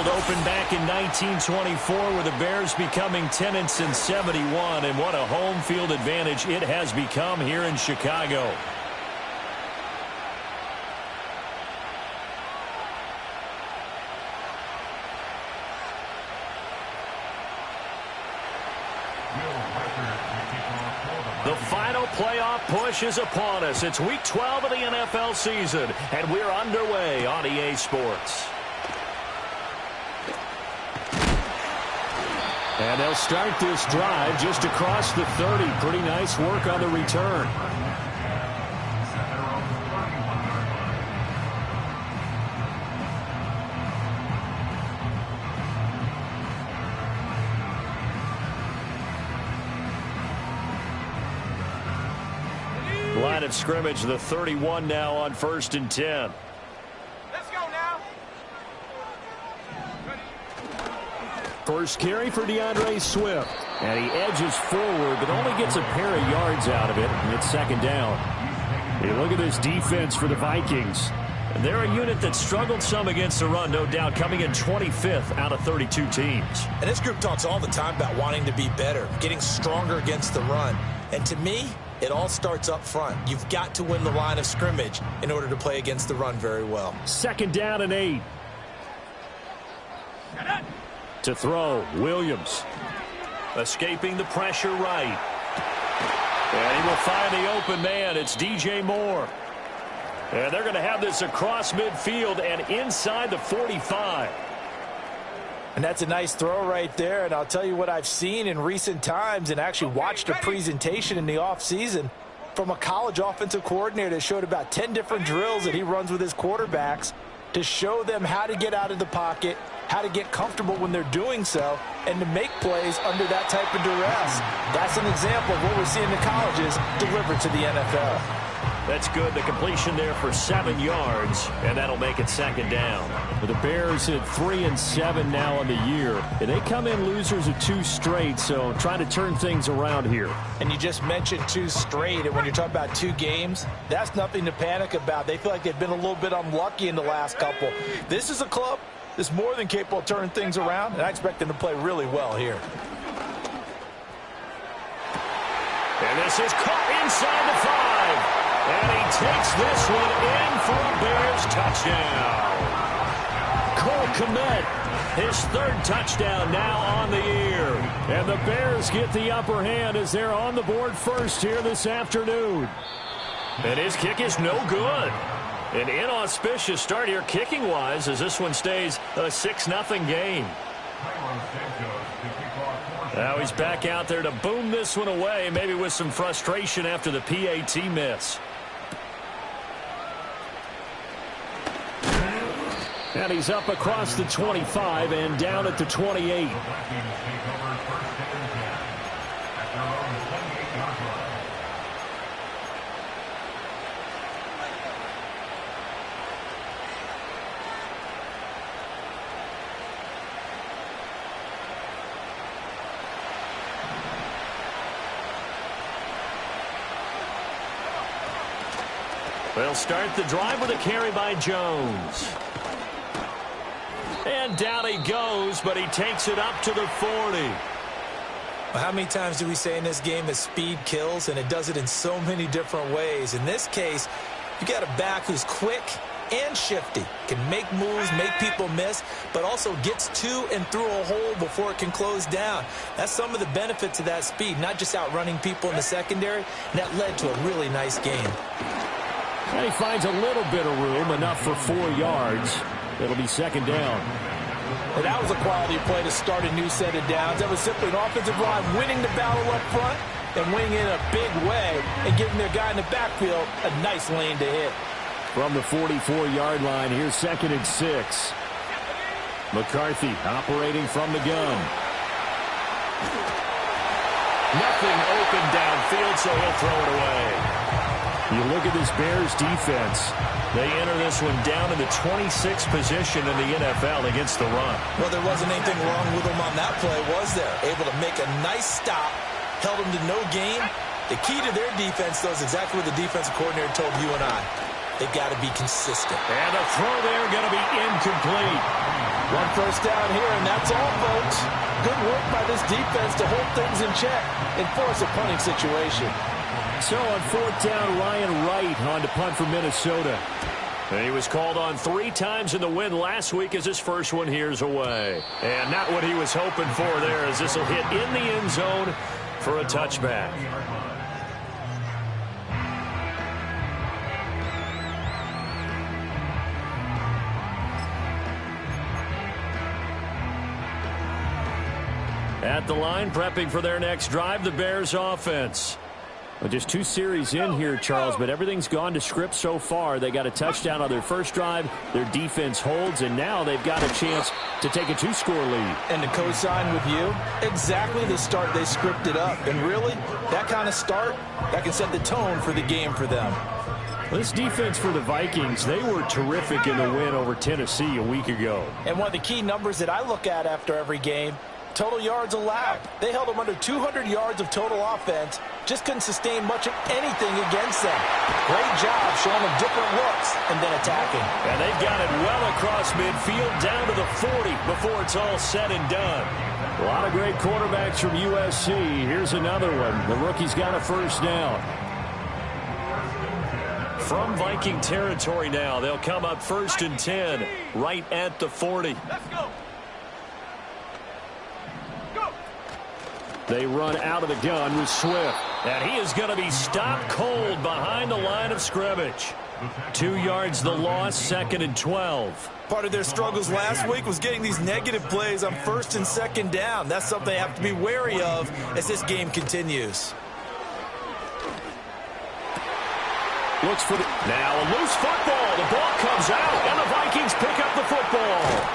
opened back in 1924 with the Bears becoming 10-71, and what a home field advantage it has become here in Chicago. The final playoff push is upon us. It's Week 12 of the NFL season, and we're underway on EA Sports. And they'll start this drive just across the 30. Pretty nice work on the return. Line of scrimmage, the 31 now on 1st and 10. Let's go now. First carry for DeAndre Swift. And he edges forward, but only gets a pair of yards out of it. And it's 2nd down. Hey, look at this defense for the Vikings. They're a unit that struggled some against the run, no doubt, coming in 25th out of 32 teams. And this group talks all the time about wanting to be better, getting stronger against the run. And to me, it all starts up front. You've got to win the line of scrimmage in order to play against the run very well. 2nd down and 8. To throw, Williams. Escaping the pressure right. And he will find the open man. It's DJ Moore. And they're going to have this across midfield and inside the 45. And that's a nice throw right there. And I'll tell you what I've seen in recent times and actually watched a presentation in the offseason from a college offensive coordinator that showed about 10 different drills that he runs with his quarterbacks to show them how to get out of the pocket, how to get comfortable when they're doing so, and to make plays under that type of duress. That's an example of what we're seeing the colleges deliver to the NFL. That's good. The completion there for 7 yards, and that'll make it 2nd down. The Bears hit 3-7 now on the year, and they come in losers of 2 straight, so trying to turn things around here. And you just mentioned 2 straight, and when you're talking about 2 games, that's nothing to panic about. They feel like they've been a little bit unlucky in the last couple. This is a club that's more than capable of turning things around, and I expect them to play really well here. And this is caught inside the 5. And he takes this one in for a Bears touchdown. Cole Kmet, his 3rd touchdown now on the year. And the Bears get the upper hand as they're on the board first here this afternoon. And his kick is no good. An inauspicious start here kicking-wise as this one stays a 6-0 game. Now he's back out there to boom this one away, maybe with some frustration after the PAT miss. And he's up across the 25 and down at the 28. They'll start the drive with a carry by Jones. And down he goes, but he takes it up to the 40. Well, how many times do we say in this game that speed kills, and it does it in so many different ways? In this case, you got a back who's quick and shifty, can make moves, make people miss, but also gets to and through a hole before it can close down. That's some of the benefits of that speed, not just outrunning people in the secondary, and that led to a really nice game. And he finds a little bit of room, enough for 4 yards. It'll be 2nd down. And that was a quality play to start a new set of downs. That was simply an offensive line winning the battle up front and winning in a big way and giving their guy in the backfield a nice lane to hit. From the 44-yard line, here's 2nd and 6. McCarthy operating from the gun. Nothing open downfield, so he'll throw it away. You look at this Bears defense. They enter this one down in the 26th position in the NFL against the run. Well, there wasn't anything wrong with them on that play, was there? Able to make a nice stop, held them to no gain. The key to their defense, though, is exactly what the defensive coordinator told you and I. They've got to be consistent. And the throw there going to be incomplete. One first down here, and that's all, folks. Good work by this defense to hold things in check and force a punting situation. So on fourth down, Ryan Wright on to punt for Minnesota. And he was called on 3 times in the win last week as his first one here's away. And not what he was hoping for there, as this will hit in the end zone for a touchback. At the line, prepping for their next drive, the Bears offense. Well, just 2 series in here, Charles, but everything's gone to script so far. They got a touchdown on their first drive. Their defense holds, and now they've got a chance to take a 2-score lead. And to co-sign with you, exactly the start they scripted up. And really, that kind of start, that can set the tone for the game for them. This defense for the Vikings, they were terrific in the win over Tennessee a week ago. And one of the key numbers that I look at after every game, total yards allowed. They held them under 200 yards of total offense. Just couldn't sustain much of anything against them. Great job showing them different looks and then attacking. And they've got it well across midfield down to the 40 before it's all said and done. A lot of great quarterbacks from USC. Here's another one. The rookie's got a first down. From Viking territory now, they'll come up 1st and 10 right at the 40. Let's go. They run out of the gun with Swift. And he is going to be stopped cold behind the line of scrimmage. 2 yards the loss, 2nd and 12. Part of their struggles last week was getting these negative plays on 1st and 2nd down. That's something they have to be wary of as this game continues. Looks for the... Now a loose football. The ball comes out, and the Vikings pick up the football.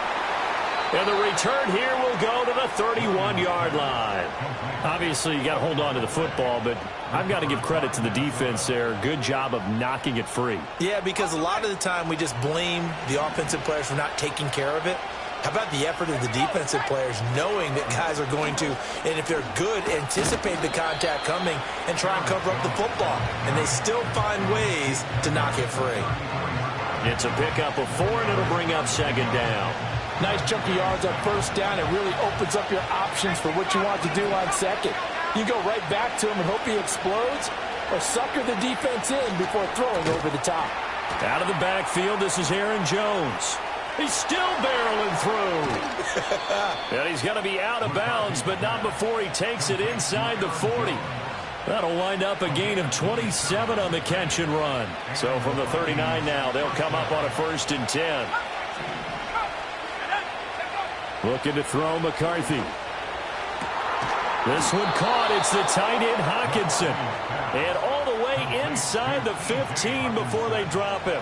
And the return here will go to the 31-yard line. Obviously, you got to hold on to the football, but I've got to give credit to the defense there. Good job of knocking it free. Yeah, because a lot of the time we just blame the offensive players for not taking care of it. How about the effort of the defensive players knowing that guys are going to, and if they're good, anticipate the contact coming and try and cover up the football. And they still find ways to knock it free. It's a pickup of 4, and it'll bring up 2nd down. Nice chunk of yards on 1st down. It really opens up your options for what you want to do on 2nd. You go right back to him and hope he explodes, or sucker the defense in before throwing over the top. Out of the backfield, this is Aaron Jones. He's still barreling through. And he's going to be out of bounds, but not before he takes it inside the 40. That'll wind up a gain of 27 on the catch and run. So from the 39 now, they'll come up on a 1st and 10. Looking to throw McCarthy. This one caught. It's the tight end Hawkinson. And all the way inside the 15 before they drop him.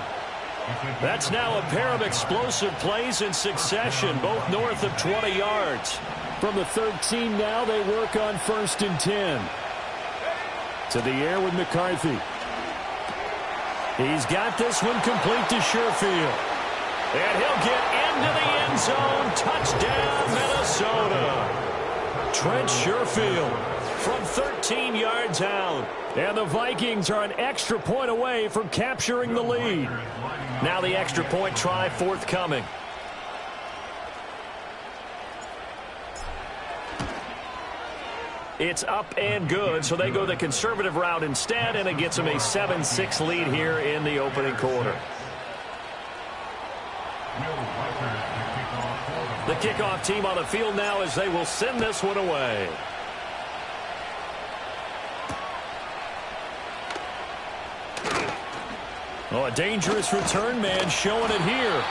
That's now a pair of explosive plays in succession, both north of 20 yards. From the 13 now, they work on 1st and 10. To the air with McCarthy. He's got this one complete to Sherfield. And he'll get into the end zone. Touchdown, Minnesota. Trent Sherfield from 13 yards out. And the Vikings are an extra point away from capturing the lead. Now the extra point try forthcoming. It's up and good, so they go the conservative route instead, and it gets them a 7-6 lead here in the opening quarter. The kickoff team on the field now as they will send this one away. Oh, a dangerous return man showing it here.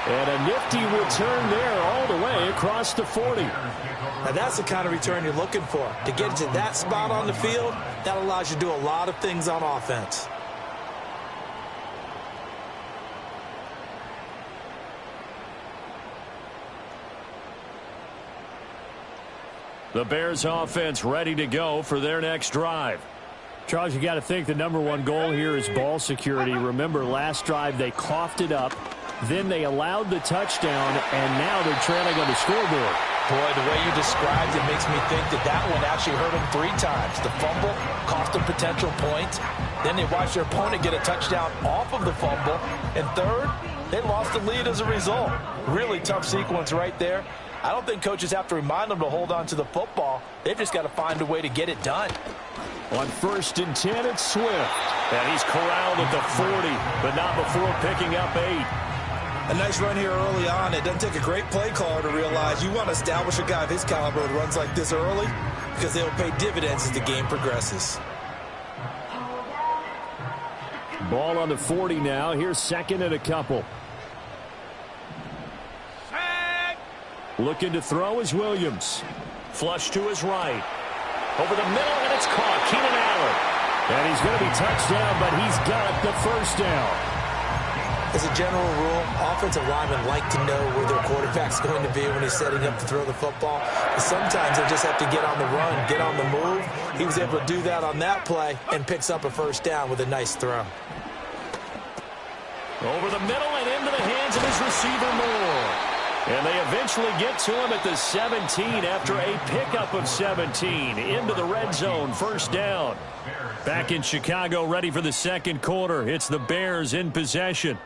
And a nifty return there all the way across the 40. Now that's the kind of return you're looking for. To get to that spot on the field, that allows you to do a lot of things on offense. The Bears offense ready to go for their next drive. Charles, you got to think the #1 goal here is ball security. Remember, last drive they coughed it up, then they allowed the touchdown, and now they're trailing on the scoreboard. Boy, the way you described it makes me think that that one actually hurt them 3 times. The fumble cost them potential points. Then they watched their opponent get a touchdown off of the fumble. And third, They lost the lead as a result. Really tough sequence right there. I don't think coaches have to remind them to hold on to the football. They've just got to find a way to get it done. On 1st and 10, it's Swift. And he's corralled at the 40, but not before picking up 8. A nice run here early on. It doesn't take a great play caller to realize you want to establish a guy of his caliber who runs like this early because they'll pay dividends as the game progresses. Ball on the 40 now. Here's 2nd and a couple. Looking to throw is Williams. Flush to his right. Over the middle, and it's caught. Keenan Allen. And he's going to be touched down, but he's got the first down. As a general rule, offensive linemen like to know where their quarterback's going to be when he's setting up to throw the football. But sometimes they just have to get on the run, get on the move. He was able to do that on that play and picks up a first down with a nice throw. Over the middle and into the hands of his receiver, Moore. And they eventually get to him at the 17 after a pickup of 17 into the red zone, first down. Back in Chicago, ready for the second quarter. It's the Bears in possession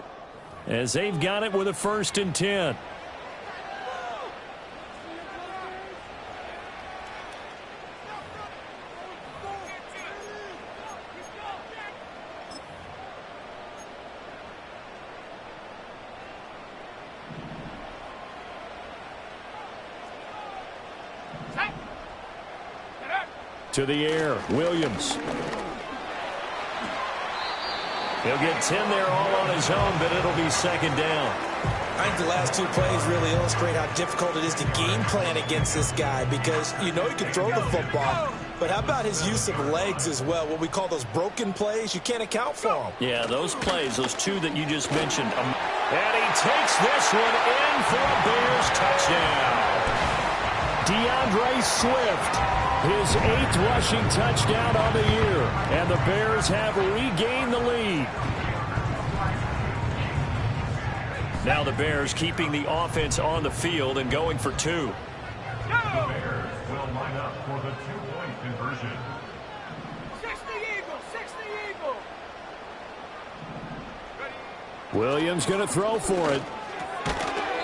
as they've got it with a 1st and 10. To the air, Williams. He'll get 10 there all on his own, but it'll be 2nd down. I think the last 2 plays really illustrate how difficult it is to game plan against this guy because you know he can throw the football, but how about his use of legs as well, what we call those broken plays? You can't account for them. Yeah, those plays, those 2 that you just mentioned. And he takes this one in for a Bears touchdown. DeAndre Swift, his 8th rushing touchdown on the year, and the Bears have regained the lead. Now the Bears keeping the offense on the field and going for 2. The Bears will line up for the 2-point conversion. 60 Eagles, 60 Eagles. Williams going to throw for it.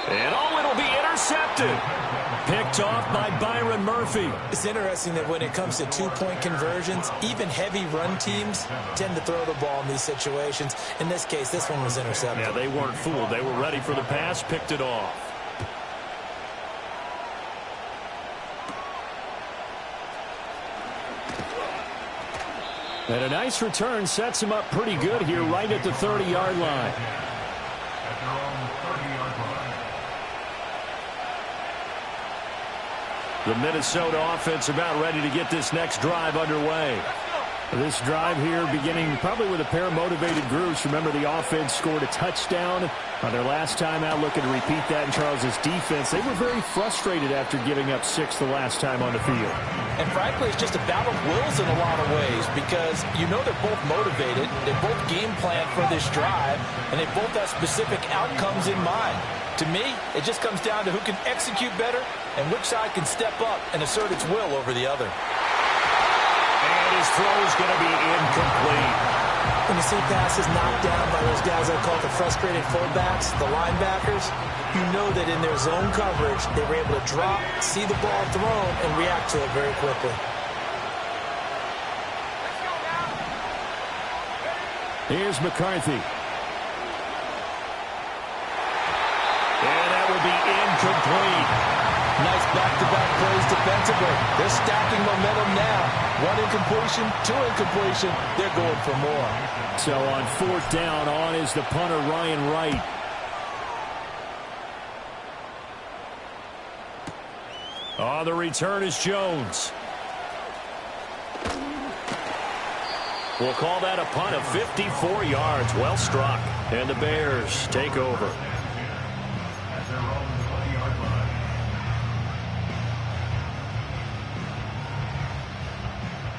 And it'll be intercepted. Picked off by Byron Murphy. It's interesting that when it comes to 2-point conversions, even heavy run teams tend to throw the ball in these situations. In this case, this one was intercepted. Yeah, they weren't fooled. They were ready for the pass, picked it off. And a nice return sets him up pretty good here right at the 30-yard line. At their own 30-yard line. The Minnesota offense about ready to get this next drive underway. This drive here beginning probably with a pair of motivated groups. Remember, the offense scored a touchdown on their last time out, looking to repeat that in Charles's defense. They were very frustrated after giving up 6 the last time on the field. And frankly, it's just a battle of wills in a lot of ways because you know they're both motivated, they both game plan for this drive, and they both have specific outcomes in mind. To me, it just comes down to who can execute better and which side can step up and assert its will over the other. And his throw is going to be incomplete. When you see passes knocked down by those guys I call the frustrated fullbacks, the linebackers, you know that in their zone coverage, they were able to drop, see the ball thrown, and react to it very quickly. Here's McCarthy. And that will be incomplete. Nice back-to-back plays defensively. They're stacking momentum now. 1 incompletion, 2 incompletion. They're going for more. So on 4th down, on is the punter, Ryan Wright. On the return is Jones. We'll call that a punt of 54 yards. Well struck. And the Bears take over. At their own 20-yard line.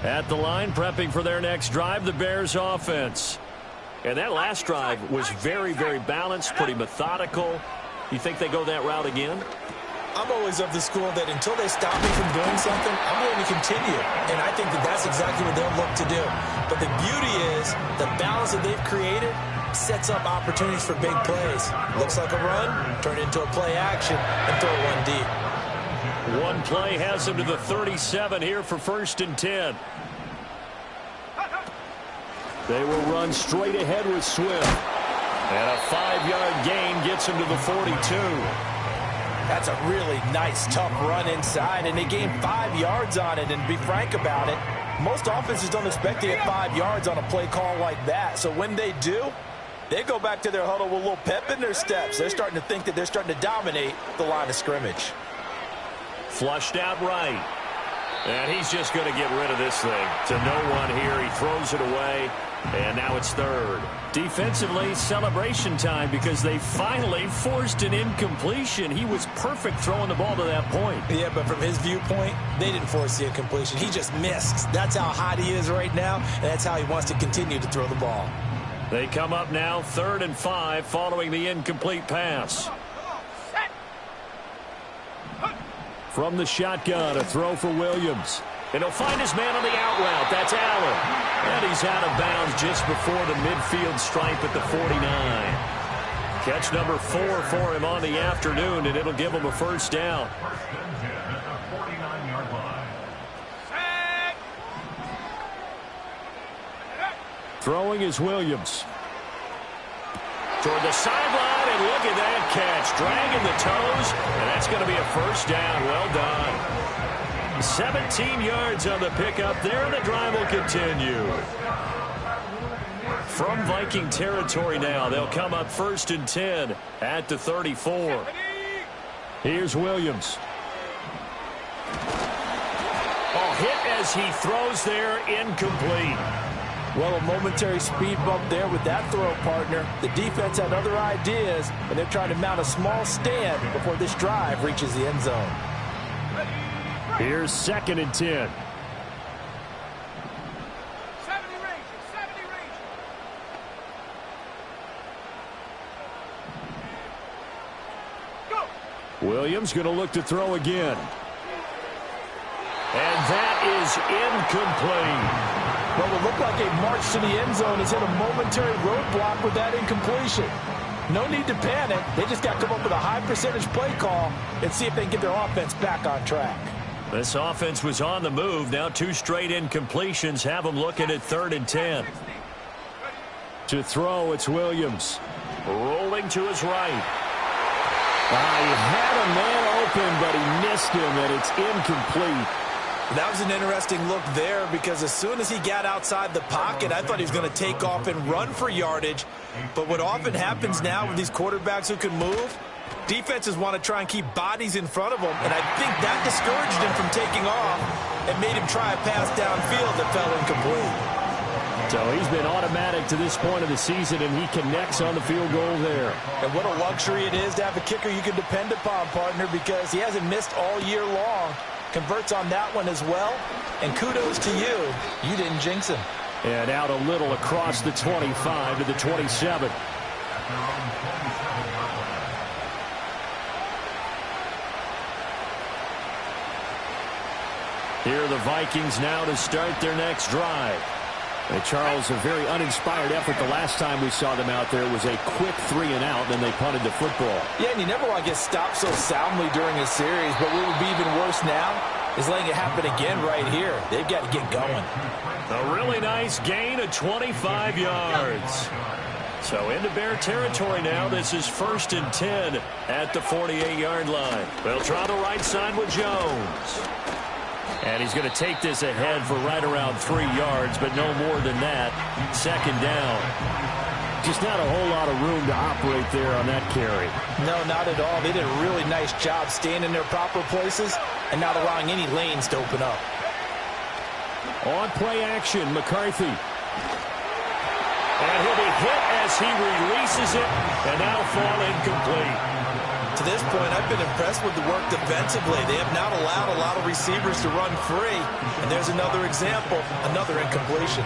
At the line, prepping for their next drive, the Bears offense. And that last drive was very, very balanced, pretty methodical. You think they go that route again? I'm always of the school that until they stop me from doing something, I'm going to continue. And I think that that's exactly what they'll look to do. But the beauty is the balance that they've created sets up opportunities for big plays. Looks like a run, turn it into a play action, and throw one deep. One play has him to the 37 here for 1st and 10. They will run straight ahead with Swift. And a 5-yard gain gets him to the 42. That's a really nice, tough run inside, and they gained 5 yards on it. And to be frank about it, most offenses don't expect to get 5 yards on a play call like that. So when they do, they go back to their huddle with a little pep in their steps. They're starting to think that they're starting to dominate the line of scrimmage. Flushed out right. And he's just going to get rid of this thing. To no one here. He throws it away. And now it's 3rd. Defensively, celebration time because they finally forced an incompletion. He was perfect throwing the ball to that point. Yeah, but from his viewpoint, they didn't force the incompletion. He just missed. That's how hot he is right now, and that's how he wants to continue to throw the ball. They come up now 3rd and 5 following the incomplete pass. From the shotgun, a throw for Williams. And he'll find his man on the out route. That's Allen. And he's out of bounds just before the midfield stripe at the 49. Catch number 4 for him on the afternoon, and it'll give him a 1st down. 1st and 10 at the 49-yard line. Throwing is Williams. Toward the sideline, and look at that catch. Dragging the toes, and that's going to be a 1st down. Well done. 17 yards on the pickup there, and the drive will continue. From Viking territory now, they'll come up 1st and 10 at the 34. Here's Williams. Oh, hit as he throws there, incomplete. Well, a momentary speed bump there with that throw, partner. The defense had other ideas, and they're trying to mount a small stand before this drive reaches the end zone. Here's 2nd and 10. 70 range. Go. Williams going to look to throw again. And that is incomplete. Well, it looked like a march to the end zone has hit a momentary roadblock with that incompletion. No need to panic. They just got to come up with a high percentage play call and see if they can get their offense back on track. This offense was on the move. Now 2 straight incompletions have them looking at 3rd and 10. To throw, it's Williams. Rolling to his right. He had a man open, but he missed him, and it's incomplete. That was an interesting look there because as soon as he got outside the pocket, I thought he was going to take off and run for yardage. But what often happens now with these quarterbacks who can move, defenses want to try and keep bodies in front of them, and I think that discouraged him from taking off and made him try a pass downfield that fell incomplete. So he's been automatic to this point of the season, and he connects on the field goal there. And what a luxury it is to have a kicker you can depend upon, partner, because he hasn't missed all year long. Converts on that one as well, and kudos to you. You didn't jinx him. And out a little across the 25 to the 27. Here are the Vikings now to start their next drive. And Charles, a very uninspired effort the last time we saw them out there. It was a quick 3 and out, then they punted the football. Yeah, and you never want to get stopped so soundly during a series, but what would be even worse now is letting it happen again right here. They've got to get going. A really nice gain of 25 yards. So into Bear territory now. This is 1st and 10 at the 48-yard line. They'll try the right side with Jones. And he's going to take this ahead for right around 3 yards, but no more than that. 2nd down. Just not a whole lot of room to operate there on that carry. No, not at all. They did a really nice job staying in their proper places and not allowing any lanes to open up. On play action, McCarthy. And he'll be hit as he releases it, and that'll fall incomplete. To this point, I've been impressed with the work defensively. They have not allowed a lot of receivers to run free. And there's another example, another incompletion.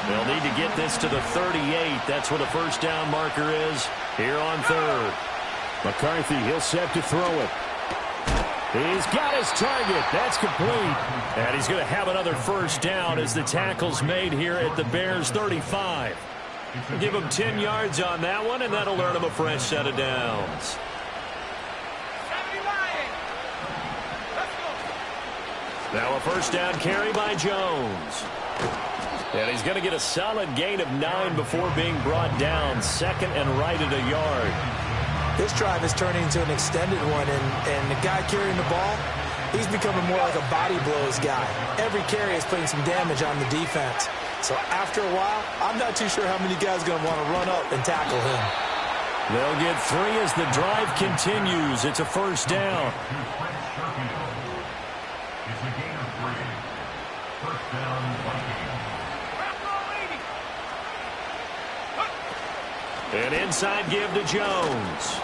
They'll need to get this to the 38. That's where the 1st down marker is here on 3rd. McCarthy, he'll set to throw it. He's got his target. That's complete. And he's going to have another 1st down as the tackle's made here at the Bears' 35. Give him 10 yards on that one, and that'll earn him a fresh set of downs. Now a first down carry by Jones. And he's going to get a solid gain of 9 before being brought down. Second and right at a yard. This drive is turning into an extended one, and the guy carrying the ball, he's becoming more like a body blows guy. Every carry is putting some damage on the defense. So after a while, I'm not too sure how many guys are going to want to run up and tackle him. They'll get 3 as the drive continues. It's a first down. It's a gain of 3. First down, Vikings. An inside give to Jones.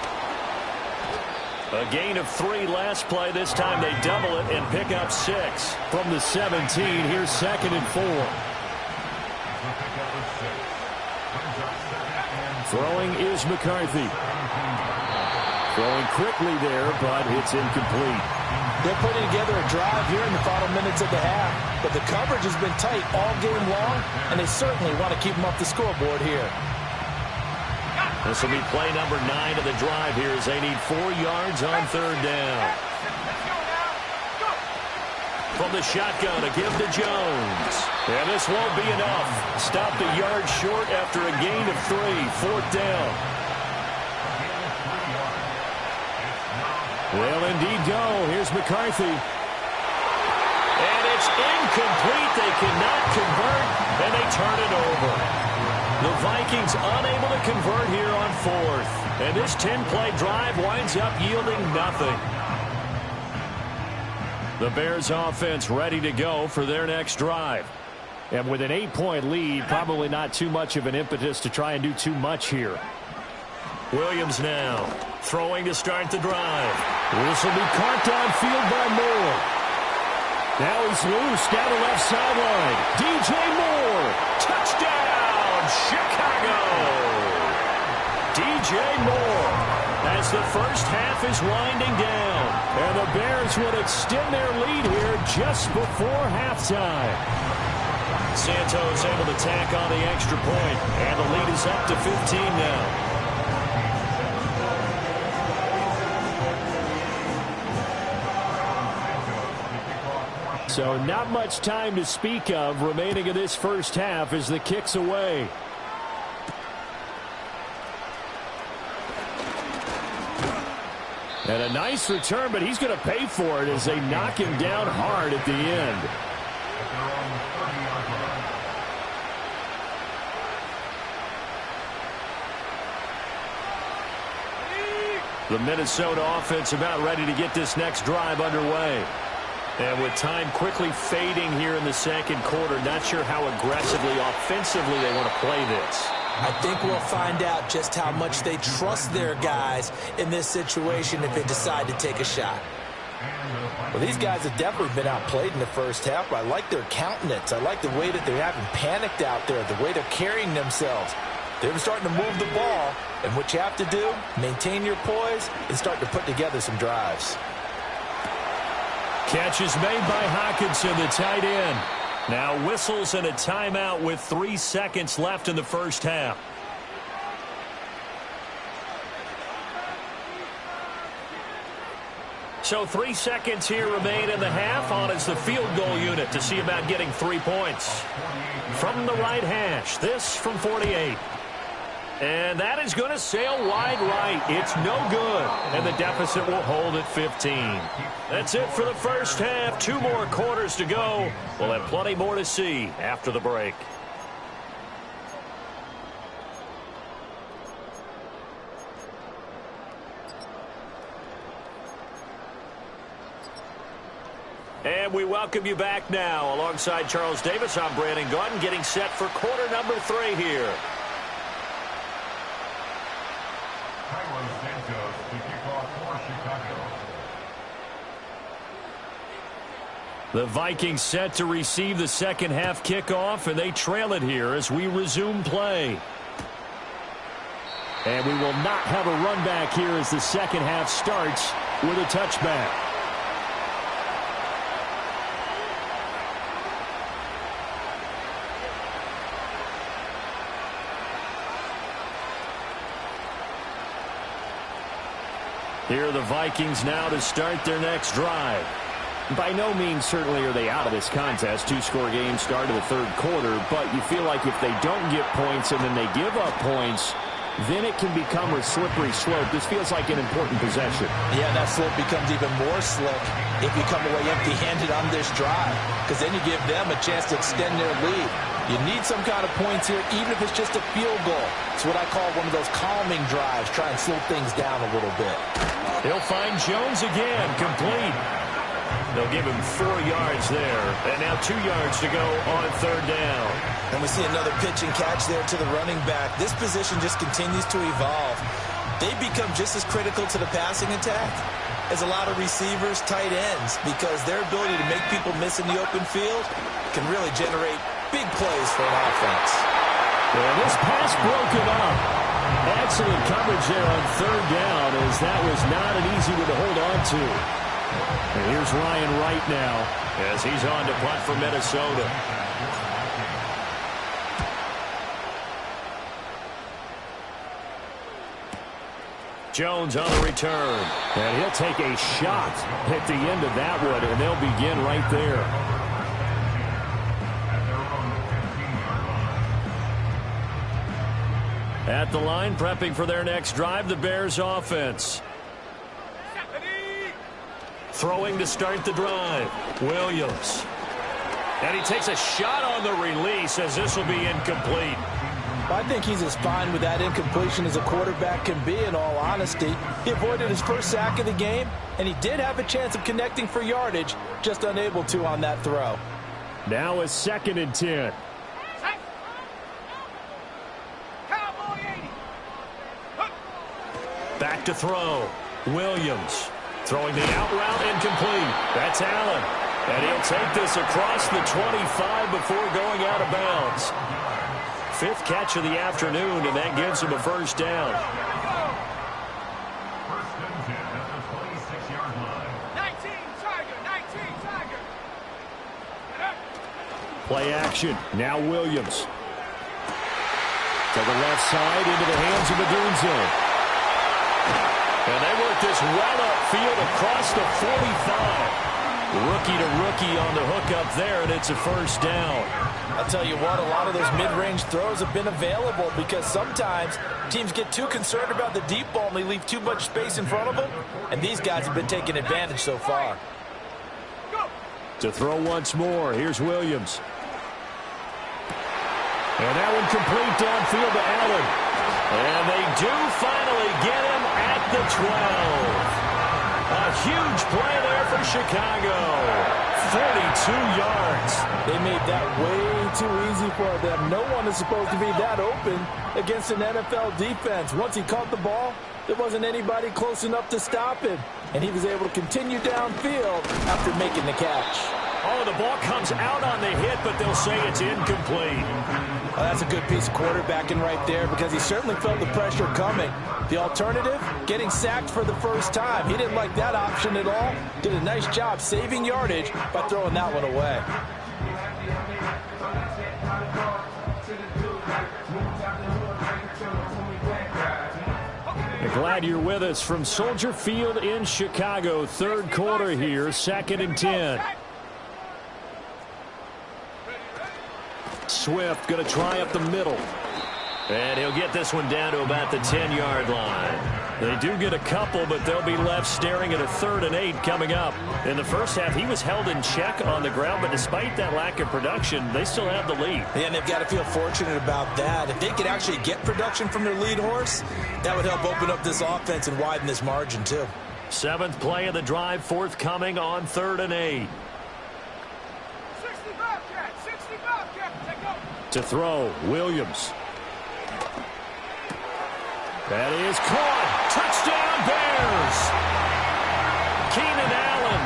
A gain of 3 last play. This time they double it and pick up 6. From the 17, here's second and 4. Throwing is McCarthy. Throwing quickly there, but it's incomplete. They're putting together a drive here in the final minutes of the half, but the coverage has been tight all game long, and they certainly want to keep them off the scoreboard here. This will be play number 9 of the drive here as they need 4 yards on third down. From the shotgun, a give to Jones. And this won't be enough. Stopped a yard short after a gain of 3. Fourth down. They'll indeed go. Here's McCarthy. And it's incomplete. They cannot convert, and they turn it over. The Vikings unable to convert here on fourth. And this 10-play drive winds up yielding nothing. The Bears offense ready to go for their next drive. And with an 8-point lead, probably not too much of an impetus to try and do too much here. Williams now throwing to start the drive. This will be caught downfield by Moore. Now he's loose down the left sideline. DJ Moore, touchdown, Chicago. DJ Moore, as the first half is winding down. And the Bears would extend their lead here just before halftime. Santos able to tack on the extra point, and the lead is up to 15 now. So not much time to speak of remaining in this first half as the kick's away. And a nice return, but he's going to pay for it as they knock him down hard at the end. The Minnesota offense about ready to get this next drive underway. And with time quickly fading here in the second quarter, not sure how aggressively, offensively they want to play this. I think we'll find out just how much they trust their guys in this situation if they decide to take a shot. Well, these guys have definitely been outplayed in the first half, but I like their countenance. I like the way that they're having panicked out there, the way they're carrying themselves. They're starting to move the ball, and what you have to do, maintain your poise and start to put together some drives. Catch is made by Hockenson, the tight end. Now whistles and a timeout with 3 seconds left in the first half. So 3 seconds here remain in the half. On is the field goal unit to see about getting 3 points. From the right hash, this from 48. And that is going to sail wide right. It's no good. And the deficit will hold at 15. That's it for the first half. 2 more quarters to go. We'll have plenty more to see after the break. And we welcome you back now. Alongside Charles Davis, I'm Brandon Gaudin, getting set for quarter number 3 here. The Vikings set to receive the second half kickoff, and they trail it here as we resume play. And we will not have a run back here as the second half starts with a touchback. Here are the Vikings now to start their next drive. By no means certainly are they out of this contest. Two-score game start of the third quarter, but you feel like if they don't get points and then they give up points, then it can become a slippery slope. This feels like an important possession. Yeah, that slope becomes even more slick if you come away empty-handed on this drive, because then you give them a chance to extend their lead. You need some kind of points here, even if it's just a field goal. It's what I call one of those calming drives. Try and slow things down a little bit. He'll find Jones again, complete. They'll give him 4 yards there, and now 2 yards to go on third down. And we see another pitch and catch there to the running back. This position just continues to evolve. They become just as critical to the passing attack as a lot of receivers, tight ends, because their ability to make people miss in the open field can really generate big plays for an offense. And this pass broken up. Excellent coverage there on third down, as that was not an easy one to hold on to. And here's Ryan Wright now as he's on to punt for Minnesota. Jones on the return. And he'll take a shot at the end of that one, and they'll begin right there. At the line, prepping for their next drive, the Bears offense. Throwing to start the drive, Williams. And he takes a shot on the release, as this will be incomplete. I think he's as fine with that incompletion as a quarterback can be, in all honesty. He avoided his first sack of the game, and he did have a chance of connecting for yardage, just unable to on that throw. Now a 2nd and 10. Back to throw, Williams. Throwing the out route, incomplete. That's Allen. And he'll take this across the 25 before going out of bounds. 5th catch of the afternoon, and that gives him a first down. First and 10 at the 26-yard line. 19 Tiger. Play action. Now Williams. To the left side, into the hands of Odunze. And they work this well upfield across the 45. Rookie to rookie on the hookup there, and it's a first down. I'll tell you what, a lot of those mid-range throws have been available because sometimes teams get too concerned about the deep ball and they leave too much space in front of them, and these guys have been taking advantage so far. To throw once more, here's Williams. And that one complete downfield to Allen. And they do finally get him at the 12. A huge play there for Chicago. 42 yards. They made that way too easy for them. No one is supposed to be that open against an NFL defense. Once he caught the ball, there wasn't anybody close enough to stop him. And he was able to continue downfield after making the catch. Oh, the ball comes out on the hit, but they'll say it's incomplete. Well, that's a good piece of quarterbacking right there because he certainly felt the pressure coming. The alternative, getting sacked for the first time. He didn't like that option at all. Did a nice job saving yardage by throwing that one away. Glad you're with us from Soldier Field in Chicago. Third quarter here, 2nd and 10. Swift going to try up the middle. And he'll get this one down to about the 10-yard line. They do get a couple, but they'll be left staring at a 3rd and 8 coming up. In the first half, he was held in check on the ground, but despite that lack of production, they still have the lead. And they've got to feel fortunate about that. If they could actually get production from their lead horse, that would help open up this offense and widen this margin too. 7th play of the drive, forthcoming on 3rd and 8. 60 Bobcat, take go. To throw, Williams. That is caught. Touchdown, Bears. Keenan Allen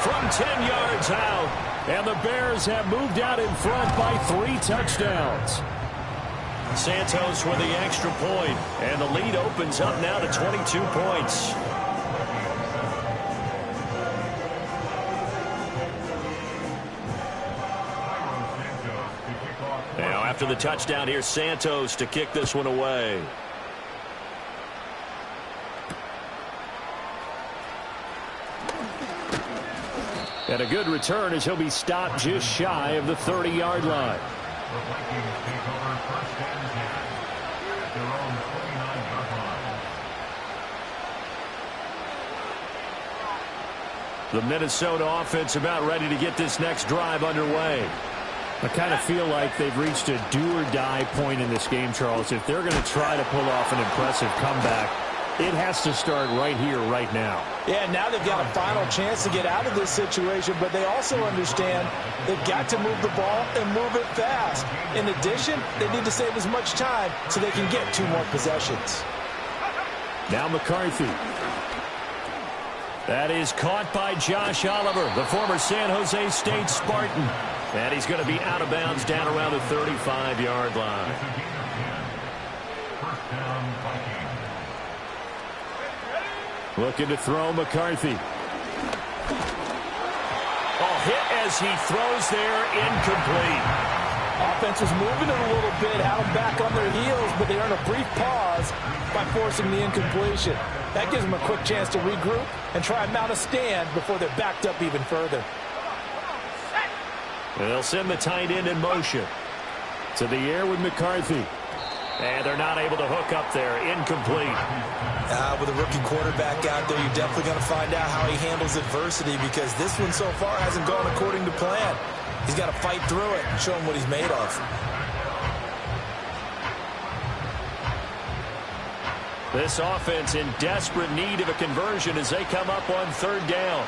from 10 yards out. And the Bears have moved out in front by 3 touchdowns. Santos with the extra point. And the lead opens up now to 22 points. Now after the touchdown, here's Santos to kick this one away. And a good return as he'll be stopped just shy of the 30-yard line. The Vikings take over first and 10 at their own 29-yard line. The Minnesota offense about ready to get this next drive underway. I kind of feel like they've reached a do-or-die point in this game, Charles. If they're going to try to pull off an impressive comeback, it has to start right here, right now. Yeah, now they've got a final chance to get out of this situation, but they also understand they've got to move the ball and move it fast. In addition, they need to save as much time so they can get 2 more possessions. Now McCarthy. That is caught by Josh Oliver, the former San Jose State Spartan. And he's going to be out of bounds down around the 35-yard line. First down, Vikings. Looking to throw McCarthy. Oh, hit as he throws there, incomplete. Offense was moving it a little bit, had them back on their heels, but they earn a brief pause by forcing the incompletion. That gives them a quick chance to regroup and try and mount a stand before they're backed up even further. They'll send the tight end in motion. To the air with McCarthy. And they're not able to hook up there. Incomplete. With a rookie quarterback out there, you're definitely going to find out how he handles adversity, because this one so far hasn't gone according to plan. He's got to fight through it and show him what he's made of. This offense in desperate need of a conversion as they come up on 3rd down.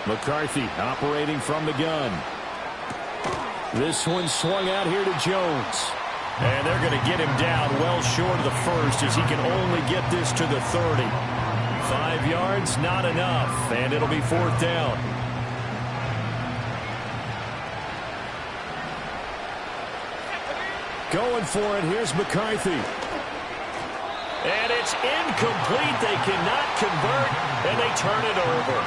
McCarthy operating from the gun. This one swung out here to Jones. And they're going to get him down well short of the first as he can only get this to the 30. 5 yards, not enough, and it'll be 4th down. Going for it, here's McCarthy. And it's incomplete. They cannot convert, and they turn it over.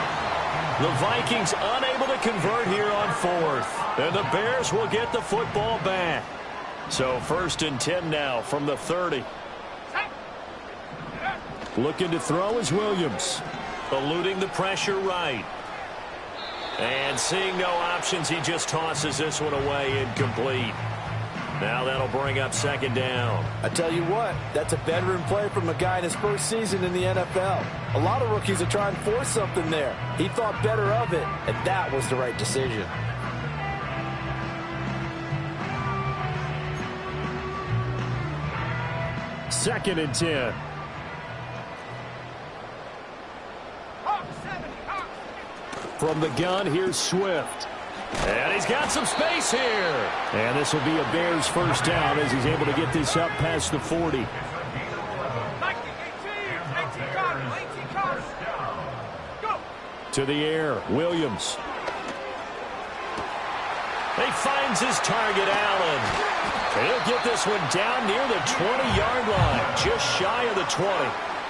The Vikings unable to convert here on 4th. And the Bears will get the football back. So 1st and 10 now from the 30. Looking to throw is Williams. Eluding the pressure right. And seeing no options, he just tosses this one away, incomplete. Now that'll bring up 2nd down. I tell you what, that's a veteran play from a guy in his first season in the NFL. A lot of rookies are trying to force something there. He thought better of it, and that was the right decision. Second and 10. From the gun, here's Swift. And he's got some space here. And this will be a Bears first down as he's able to get this up past the 40. To the air, Williams. He finds his target, Allen. He'll get this one down near the 20-yard line, just shy of the 20.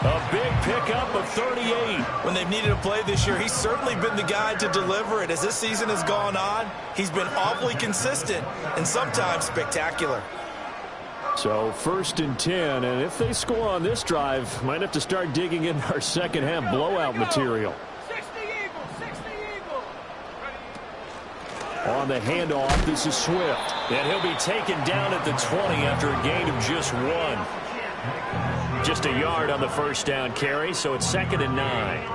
A big pickup of 38. When they've needed a play this year, he's certainly been the guy to deliver it. As this season has gone on, he's been awfully consistent and sometimes spectacular. So 1st and 10, and if they score on this drive, might have to start digging in our second half blowout material. 60 Eagles, 60 Eagles. On the handoff, this is Swift. And he'll be taken down at the 20 after a gain of just 1. Just a yard on the first down carry, so it's 2nd and 9.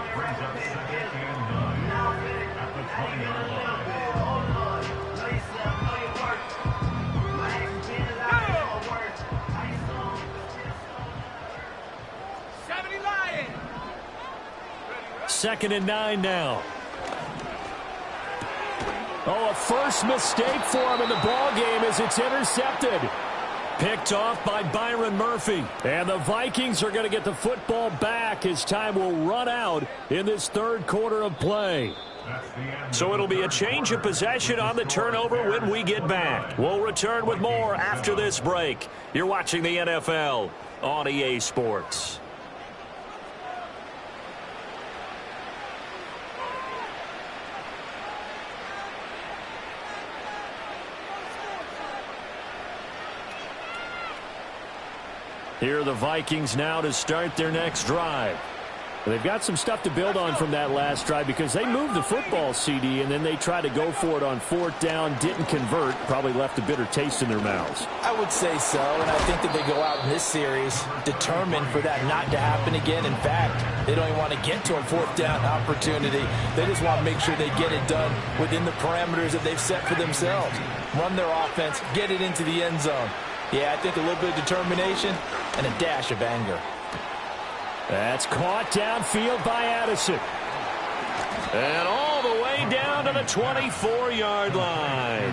Second and 9 now. Oh, a first mistake for him in the ball game as it's intercepted. Picked off by Byron Murphy. And the Vikings are going to get the football back as time will run out in this 3rd quarter of play. So it'll be a change of possession on the turnover when we get back. We'll return with more after this break. You're watching the NFL on EA Sports. Here are the Vikings now to start their next drive. They've got some stuff to build on from that last drive because they moved the football, CD, and then they tried to go for it on 4th down, didn't convert, probably left a bitter taste in their mouths. I would say so, and I think that they go out in this series determined for that not to happen again. In fact, they don't even want to get to a 4th down opportunity. They just want to make sure they get it done within the parameters that they've set for themselves. Run their offense, get it into the end zone. Yeah, I think a little bit of determination and a dash of anger. That's caught downfield by Addison. And all the way down to the 24-yard line.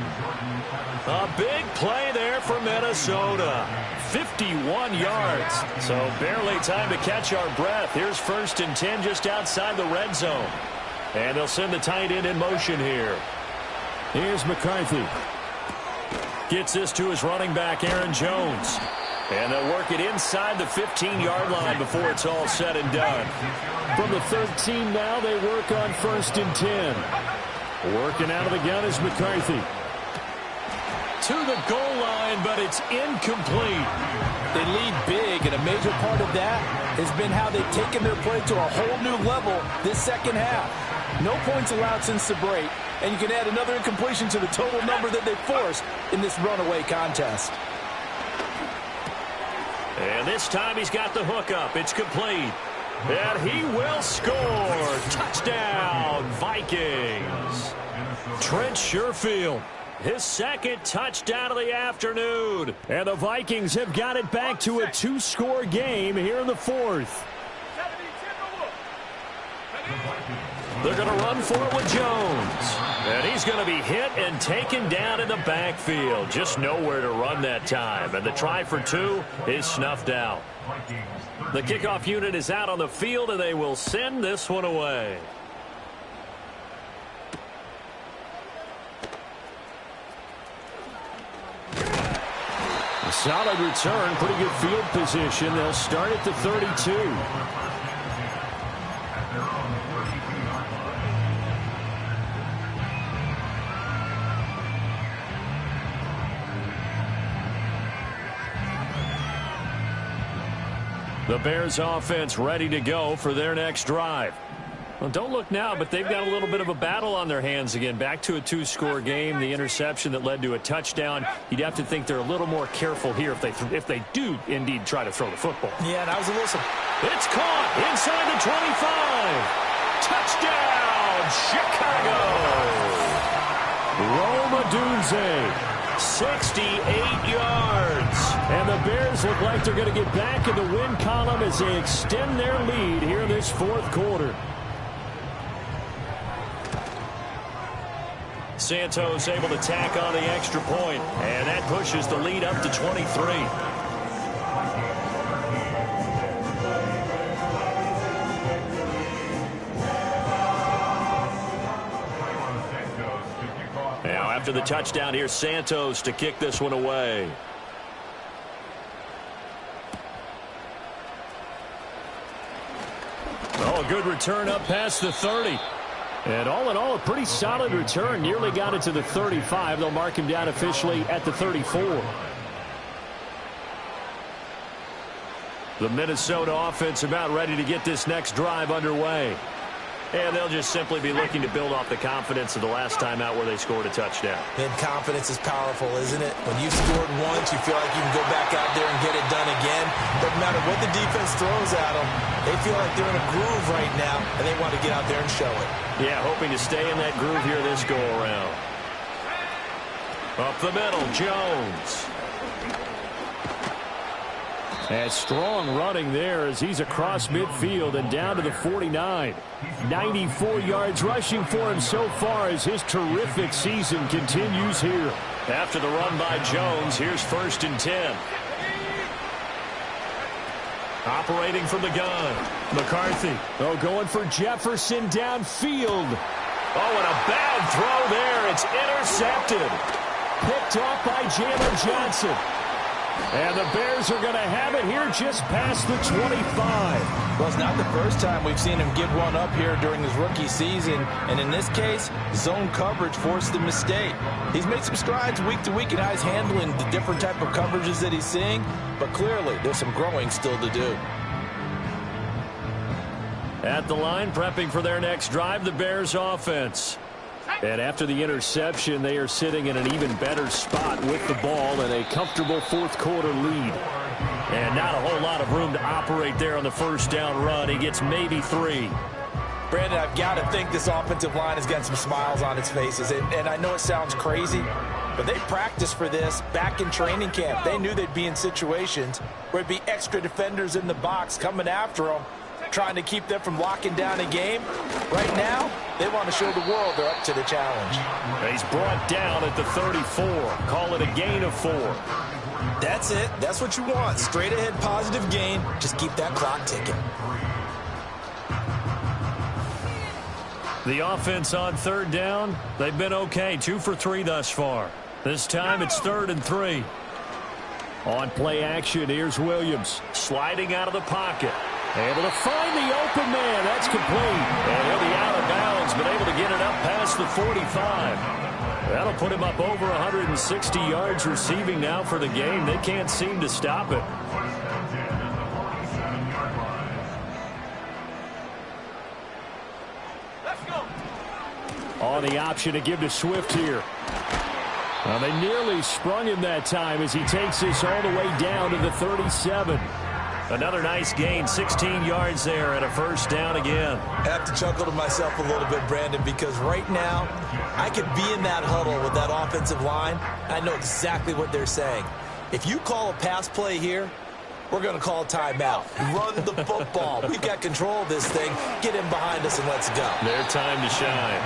A big play there for Minnesota. 51 yards. So barely time to catch our breath. Here's 1st and 10 just outside the red zone. And they'll send the tight end in motion here. Here's McCarthy. Gets this to his running back, Aaron Jones. And they'll work it inside the 15-yard line before it's all said and done. From the 13 now, they work on 1st and 10. Working out of the gun is McCarthy. To the goal line, but it's incomplete. They lead big, and a major part of that has been how they've taken their play to a whole new level this second half. No points allowed since the break, and you can add another incompletion to the total number that they forced in this runaway contest. And this time he's got the hook up. It's complete. And he will score. Touchdown, Vikings. Trent Sherfield, his 2nd touchdown of the afternoon. And the Vikings have got it back to a 2-score game here in the 4th. They're going to run for it with Jones. And he's going to be hit and taken down in the backfield. Just nowhere to run that time. And the try for 2 is snuffed out. The kickoff unit is out on the field, and they will send this one away. A solid return, pretty good field position. They'll start at the 32. The Bears offense ready to go for their next drive. Well, don't look now, but they've got a little bit of a battle on their hands again. Back to a 2-score game. The interception that led to a touchdown. You'd have to think they're a little more careful here if they do indeed try to throw the football. Yeah, that was a little... It's caught inside the 25. Touchdown, Chicago. Rome Odunze. 68 yards. And the Bears look like they're going to get back in the win column as they extend their lead here in this 4th quarter. Santos able to tack on the extra point, and that pushes the lead up to 23. Now after the touchdown, here's Santos to kick this one away. Oh, a good return up past the 30. And all in all, a pretty solid return. Nearly got it to the 35. They'll mark him down officially at the 34. The Minnesota offense about ready to get this next drive underway. And they'll just simply be looking to build off the confidence of the last time out where they scored a touchdown. And confidence is powerful, isn't it? When you've scored once, you feel like you can go back out there and get it done again. Doesn't matter what the defense throws at them. They feel like they're in a groove right now, and they want to get out there and show it. Yeah, hoping to stay in that groove here this go-around. Up the middle, Jones. And strong running there as he's across midfield and down to the 49. 94 yards rushing for him so far as his terrific season continues here. After the run by Jones, here's 1st and 10. Operating from the gun. McCarthy. Oh, going for Jefferson downfield. Oh, and a bad throw there. It's intercepted. Picked off by Jalen Johnson. And the Bears are going to have it here just past the 25. Well, it's not the first time we've seen him give one up here during his rookie season. And in this case, zone coverage forced the mistake. He's made some strides week to week in how he's handling the different type of coverages that he's seeing. But clearly, there's some growing still to do. At the line, prepping for their next drive, the Bears offense. And after the interception, they are sitting in an even better spot with the ball and a comfortable fourth quarter lead. And not a whole lot of room to operate there on the first down run. He gets maybe 3. Brandon, I've got to think this offensive line has got some smiles on its faces. And I know it sounds crazy, but they practiced for this back in training camp. They knew they'd be in situations where it'd be extra defenders in the box coming after them, trying to keep them from locking down a game. Right now, they want to show the world they're up to the challenge. He's brought down at the 34. Call it a gain of 4. That's it. That's what you want. Straight ahead positive gain. Just keep that clock ticking. The offense on third down, they've been okay. 2 for 3 thus far. This time it's 3rd and 3. On play action, here's Williams. Sliding out of the pocket. Able to find the open man. That's complete. And he'll be out of bounds, but able to get it up past the 45. That'll put him up over 160 yards receiving now for the game. They can't seem to stop it. On the option to give to Swift here. Well, they nearly sprung him that time as he takes this all the way down to the 37. Another nice gain, 16 yards there and a first down again. I have to chuckle to myself a little bit, Brandon, because right now I could be in that huddle with that offensive line. I know exactly what they're saying. If you call a pass play here, we're going to call a timeout. Run the football. We've got control of this thing. Get him behind us and let's go. Their time to shine.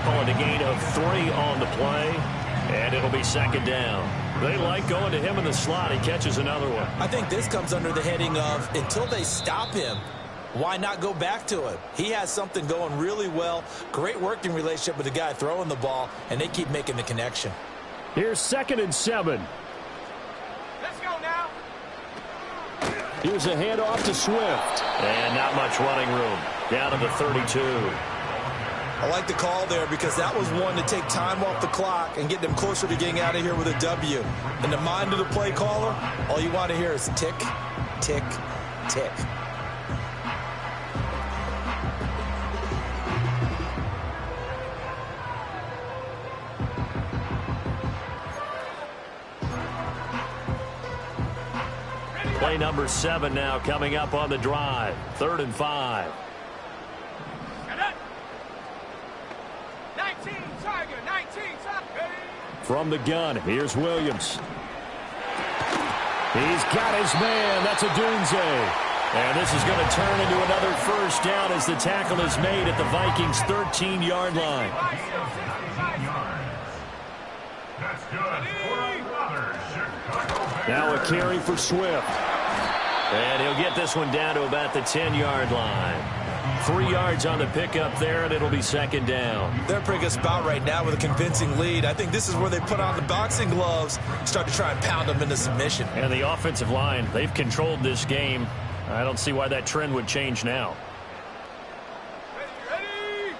Calling a gain of 3 on the play, and it'll be 2nd down. They like going to him in the slot. He catches another one. I think this comes under the heading of until they stop him, why not go back to him? He has something going really well. Great working relationship with the guy throwing the ball, and they keep making the connection. Here's 2nd and 7. Let's go now. Here's a handoff to Swift. And not much running room. Down to the 32. I like the call there because that was one to take time off the clock and get them closer to getting out of here with a W. In the mind of the play caller, all you want to hear is tick, tick, tick. Play number 7 now coming up on the drive. 3rd and 5. From the gun, here's Williams. He's got his man. That's a Dunze. And this is going to turn into another first down as the tackle is made at the Vikings' 13-yard line. That's good for another Chicago. Now a carry for Swift. And he'll get this one down to about the 10-yard line. 3 yards on the pickup there, and it'll be 2nd down. They're a pretty good spot right now with a convincing lead. I think this is where they put on the boxing gloves, start to try and pound them into submission. And the offensive line, they've controlled this game. I don't see why that trend would change now. Ready.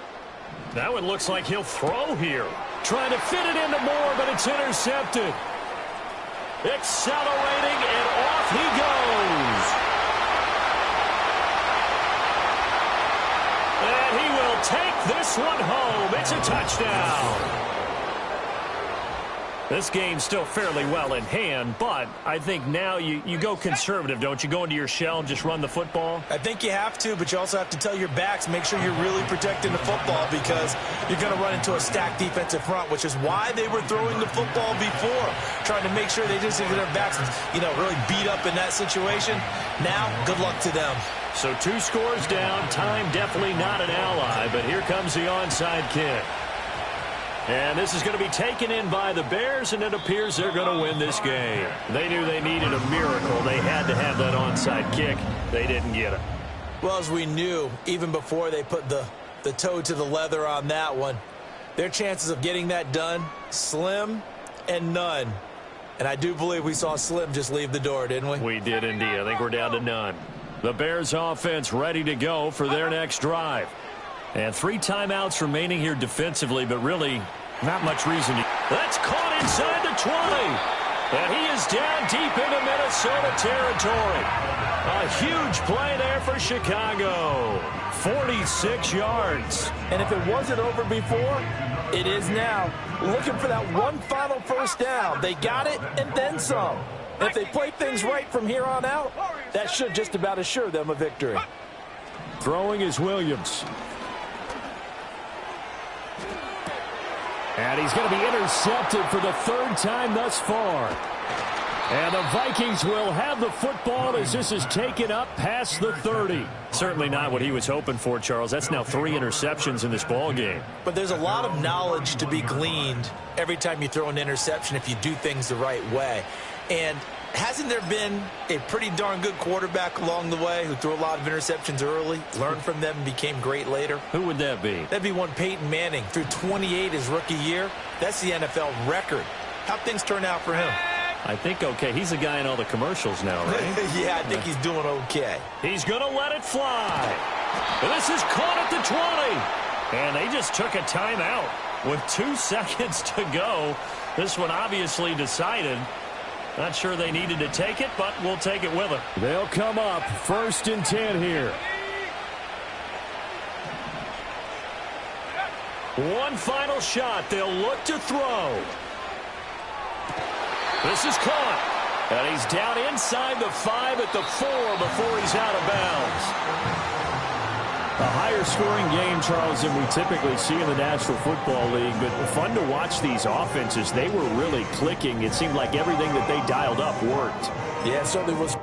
That one looks like he'll throw here. Trying to fit it into Moore, but it's intercepted. Accelerating, and off he goes. And he will take this one home. It's a touchdown. This game's still fairly well in hand, but I think now you go conservative, don't you? Go into your shell and just run the football? I think you have to, but you also have to tell your backs, make sure you're really protecting the football because you're going to run into a stacked defensive front, which is why they were throwing the football before, trying to make sure they just get their backs, really beat up in that situation. Now, good luck to them. So 2 scores down. Time definitely not an ally, but here comes the onside kick. And this is going to be taken in by the Bears, and it appears they're going to win this game. They knew they needed a miracle. They had to have that onside kick. They didn't get it. Well, as we knew, even before they put the toe to the leather on that one, their chances of getting that done, slim and none. And I do believe we saw Slim just leave the door, didn't we? We did indeed. I think we're down to none. The Bears offense ready to go for their next drive. And 3 timeouts remaining here defensively, but really not much reason to. That's caught inside the 20. And he is down deep into Minnesota territory. A huge play there for Chicago. 46 yards. And if it wasn't over before, it is now. Looking for that one final first down. They got it and then some. If they play things right from here on out, that should just about assure them a victory. Throwing is Williams. And he's going to be intercepted for the third time thus far. And the Vikings will have the football as this is taken up past the 30. Certainly not what he was hoping for, Charles. That's now 3 interceptions in this ball game. But there's a lot of knowledge to be gleaned every time you throw an interception if you do things the right way. And hasn't there been a pretty darn good quarterback along the way who threw a lot of interceptions early, learned from them, and became great later? Who would that be? That'd be one Peyton Manning. Threw 28 his rookie year. That's the NFL record. How'd things turn out for him? I think okay. He's a guy in all the commercials now, right? Yeah, I think he's doing okay. He's going to let it fly. This is caught at the 20. And they just took a timeout with 2 seconds to go. This one obviously decided. Not sure they needed to take it, but we'll take it with them. They'll come up 1st and 10 here. One final shot. They'll look to throw. This is caught. And he's down inside the 5 at the 4 before he's out of bounds. A higher scoring game, Charles, than we typically see in the National Football League. But fun to watch these offenses. They were really clicking. It seemed like everything that they dialed up worked. Yeah, it certainly was